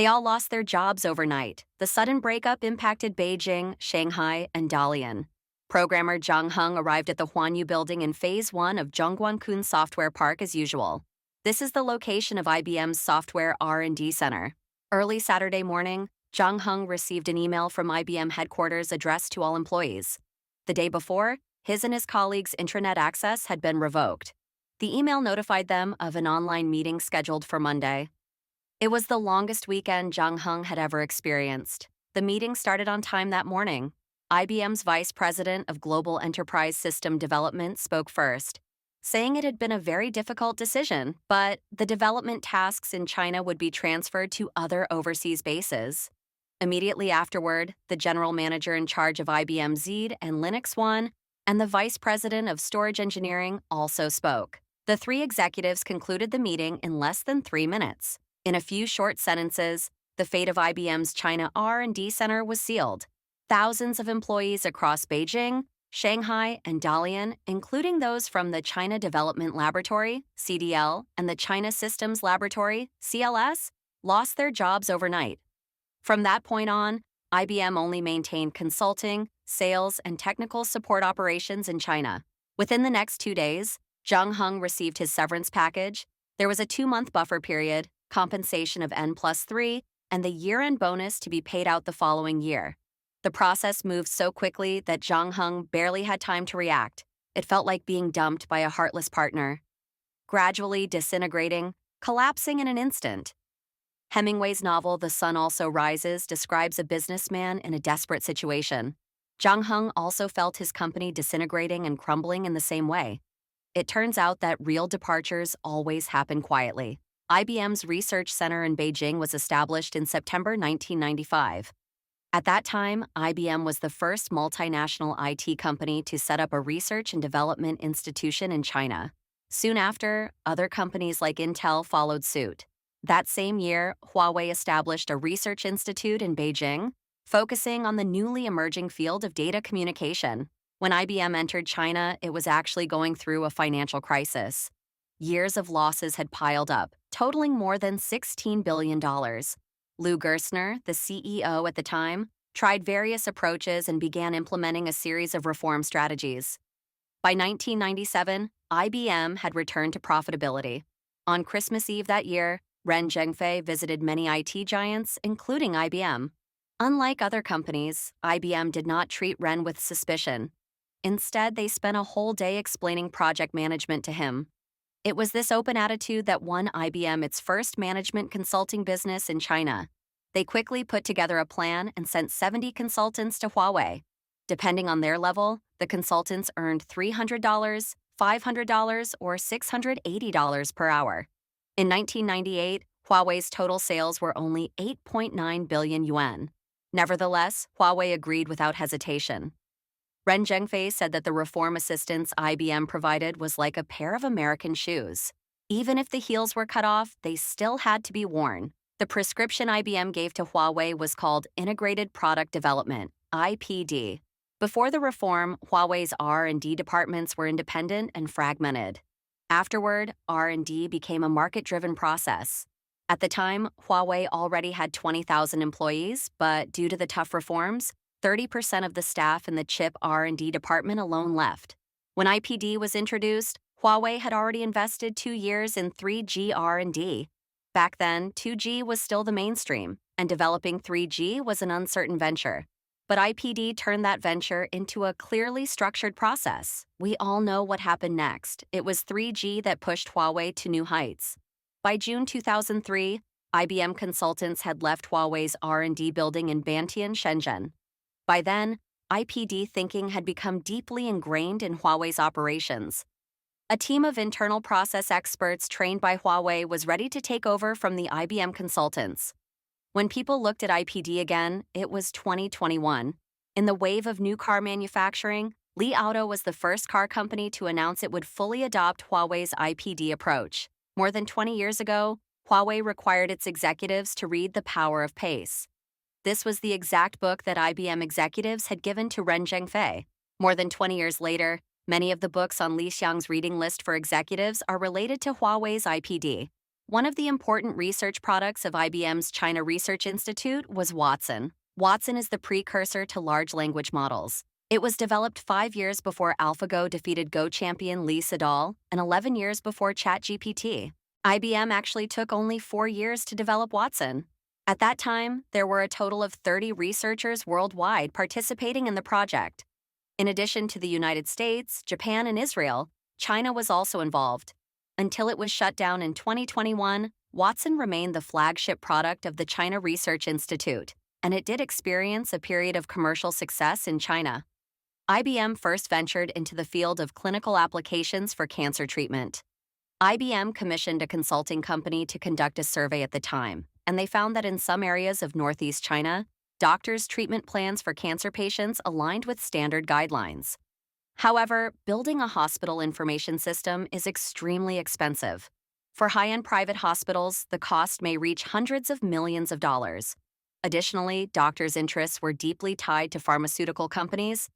They all lost their jobs overnight. The sudden breakup impacted Beijing, Shanghai, and Dalian. Programmer Zhang Heng arrived at the Huanyu building in Phase 1 of Zhongguancun Software Park as usual. This is the location of IBM's Software R&D Center. Early Saturday morning, Zhang Heng received an email from IBM headquarters addressed to all employees. The day before, his and his colleagues' intranet access had been revoked. The email notified them of an online meeting scheduled for Monday. It was the longest weekend Zhang Heng had ever experienced. The meeting started on time that morning. IBM's Vice President of Global Enterprise System Development spoke first, saying it had been a very difficult decision, but the development tasks in China would be transferred to other overseas bases. Immediately afterward, the general manager in charge of IBM Zed and Linux One and the vice president of storage engineering also spoke. The three executives concluded the meeting in less than 3 minutes. In a few short sentences, the fate of IBM's China R&D Center was sealed. Thousands of employees across Beijing, Shanghai, and Dalian, including those from the China Development Laboratory, CDL, and the China Systems Laboratory, CLS, lost their jobs overnight. From that point on, IBM only maintained consulting, sales, and technical support operations in China. Within the next 2 days, Zhang Heng received his severance package. There was a 2-month buffer period, compensation of N+3, and the year-end bonus to be paid out the following year. The process moved so quickly that Zhang Heng barely had time to react. It felt like being dumped by a heartless partner. Gradually disintegrating, collapsing in an instant. Hemingway's novel The Sun Also Rises describes a businessman in a desperate situation. Zhang Heng also felt his company disintegrating and crumbling in the same way. It turns out that real departures always happen quietly. IBM's research center in Beijing was established in September 1995. At that time, IBM was the first multinational IT company to set up a research and development institution in China. Soon after, other companies like Intel followed suit. That same year, Huawei established a research institute in Beijing, focusing on the newly emerging field of data communication. When IBM entered China, it was actually going through a financial crisis. Years of losses had piled up, totaling more than $16 billion. Lou Gerstner, the CEO at the time, tried various approaches and began implementing a series of reform strategies. By 1997, IBM had returned to profitability. On Christmas Eve that year, Ren Zhengfei visited many IT giants, including IBM. Unlike other companies, IBM did not treat Ren with suspicion. Instead, they spent a whole day explaining project management to him. It was this open attitude that won IBM its first management consulting business in China. They quickly put together a plan and sent 70 consultants to Huawei. Depending on their level, the consultants earned $300, $500, or $680 per hour. In 1998, Huawei's total sales were only 8.9 billion yuan. Nevertheless, Huawei agreed without hesitation. Ren Zhengfei said that the reform assistance IBM provided was like a pair of American shoes. Even if the heels were cut off, they still had to be worn. The prescription IBM gave to Huawei was called Integrated Product Development, IPD. Before the reform, Huawei's R&D departments were independent and fragmented. Afterward, R&D became a market-driven process. At the time, Huawei already had 20,000 employees, but due to the tough reforms, 30% of the staff in the chip R&D department alone left. When IPD was introduced, Huawei had already invested 2 years in 3G R&D. Back then, 2G was still the mainstream, and developing 3G was an uncertain venture. But IPD turned that venture into a clearly structured process. We all know what happened next. It was 3G that pushed Huawei to new heights. By June 2003, IBM consultants had left Huawei's R&D building in Bantian, Shenzhen. By then, IPD thinking had become deeply ingrained in Huawei's operations. A team of internal process experts trained by Huawei was ready to take over from the IBM consultants. When people looked at IPD again, it was 2021. In the wave of new car manufacturing, Li Auto was the first car company to announce it would fully adopt Huawei's IPD approach. More than 20 years ago, Huawei required its executives to read The Power of Pace. This was the exact book that IBM executives had given to Ren Zhengfei. More than 20 years later, many of the books on Li Xiang's reading list for executives are related to Huawei's IPD. One of the important research products of IBM's China Research Institute was Watson. Watson is the precursor to large language models. It was developed 5 years before AlphaGo defeated Go champion Lee Sedol and 11 years before ChatGPT. IBM actually took only 4 years to develop Watson. At that time, there were a total of 30 researchers worldwide participating in the project. In addition to the United States, Japan, and Israel, China was also involved. Until it was shut down in 2021, Watson remained the flagship product of the China Research Institute, and it did experience a period of commercial success in China. IBM first ventured into the field of clinical applications for cancer treatment. IBM commissioned a consulting company to conduct a survey at the time, and they found that in some areas of Northeast China, doctors' treatment plans for cancer patients aligned with standard guidelines. However, building a hospital information system is extremely expensive. For high-end private hospitals, the cost may reach hundreds of millions of dollars. Additionally, doctors' interests were deeply tied to pharmaceutical companies,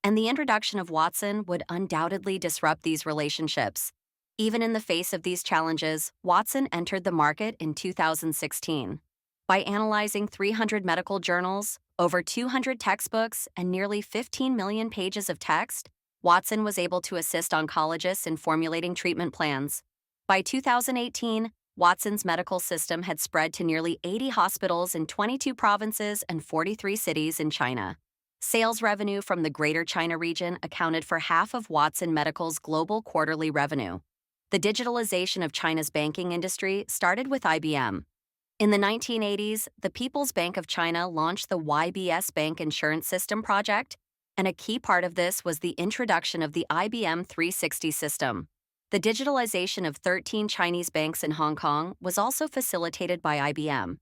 and the introduction of Watson would undoubtedly disrupt these relationships. Even in the face of these challenges, Watson entered the market in 2016. By analyzing 300 medical journals, over 200 textbooks, and nearly 15 million pages of text, Watson was able to assist oncologists in formulating treatment plans. By 2018, Watson's medical system had spread to nearly 80 hospitals in 22 provinces and 43 cities in China. Sales revenue from the Greater China region accounted for half of Watson Medical's global quarterly revenue. The digitalization of China's banking industry started with IBM. In the 1980s, the People's Bank of China launched the YBS Bank Insurance System project, and a key part of this was the introduction of the IBM 360 system. The digitalization of 13 Chinese banks in Hong Kong was also facilitated by IBM.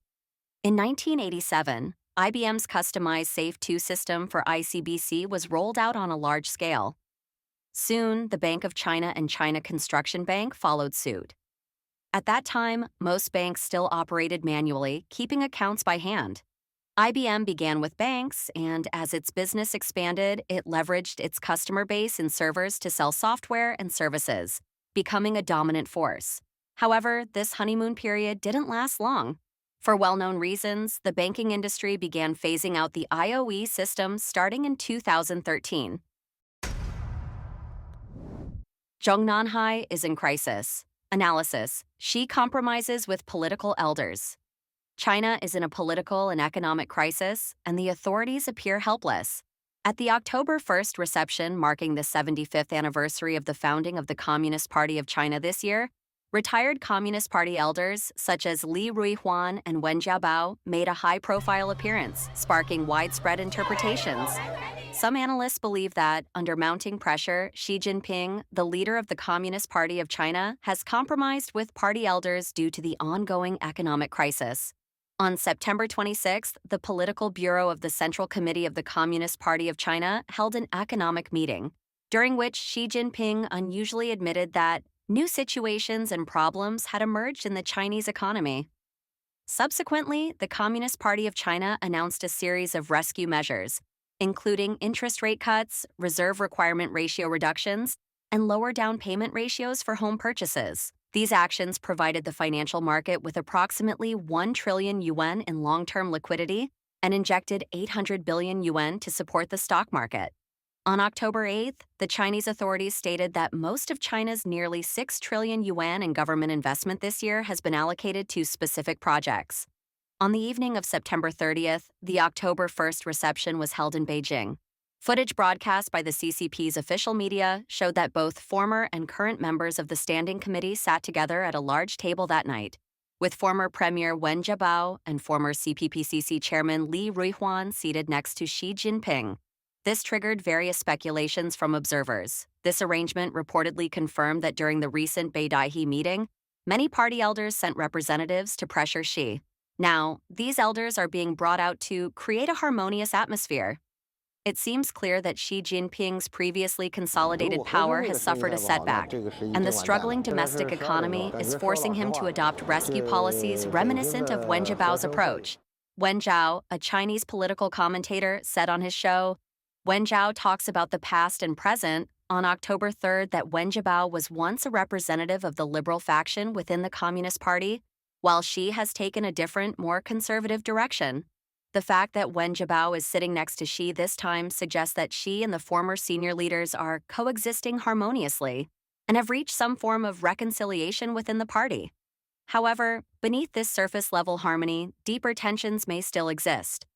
In 1987, IBM's customized Safe2 system for ICBC was rolled out on a large scale. Soon, the Bank of China and China Construction Bank followed suit. At that time, most banks still operated manually, keeping accounts by hand. IBM began with banks, and as its business expanded, it leveraged its customer base and servers to sell software and services, becoming a dominant force. However, this honeymoon period didn't last long. For well-known reasons, the banking industry began phasing out the IOE system starting in 2013. Shanghai is in crisis. Analysis: Xi compromises with political elders. China is in a political and economic crisis, and the authorities appear helpless. At the October 1st reception marking the 75th anniversary of the founding of the Communist Party of China this year, retired Communist Party elders such as Li Ruihuan and Wen Jiabao made a high-profile appearance, sparking widespread interpretations. Some analysts believe that, under mounting pressure, Xi Jinping, the leader of the Communist Party of China, has compromised with party elders due to the ongoing economic crisis. On September 26th, the Political Bureau of the Central Committee of the Communist Party of China held an economic meeting, during which Xi Jinping unusually admitted that new situations and problems had emerged in the Chinese economy. Subsequently, the Communist Party of China announced a series of rescue measures, including interest rate cuts, reserve requirement ratio reductions, and lower down payment ratios for home purchases. These actions provided the financial market with approximately 1 trillion yuan in long-term liquidity and injected 800 billion yuan to support the stock market. On October 8th, the Chinese authorities stated that most of China's nearly 6 trillion yuan in government investment this year has been allocated to specific projects. On the evening of September 30th, the October 1st reception was held in Beijing. Footage broadcast by the CCP's official media showed that both former and current members of the Standing Committee sat together at a large table that night, with former Premier Wen Jiabao and former CPPCC Chairman Li Ruihuan seated next to Xi Jinping. This triggered various speculations from observers. This arrangement reportedly confirmed that during the recent Beidaihe meeting, many party elders sent representatives to pressure Xi. Now, these elders are being brought out to create a harmonious atmosphere. It seems clear that Xi Jinping's previously consolidated power has suffered a setback, and the struggling domestic economy is forcing him to adopt rescue policies reminiscent of Wen Jiabao's approach. Wen Jiao, a Chinese political commentator, said on his show, "Wen Jiao talks about the past and present, on October 3rd that Wen Jiabao was once a representative of the liberal faction within the Communist Party, while Xi has taken a different, more conservative direction. The fact that Wen Jiabao is sitting next to Xi this time suggests that Xi and the former senior leaders are coexisting harmoniously and have reached some form of reconciliation within the party. However, beneath this surface level harmony, deeper tensions may still exist.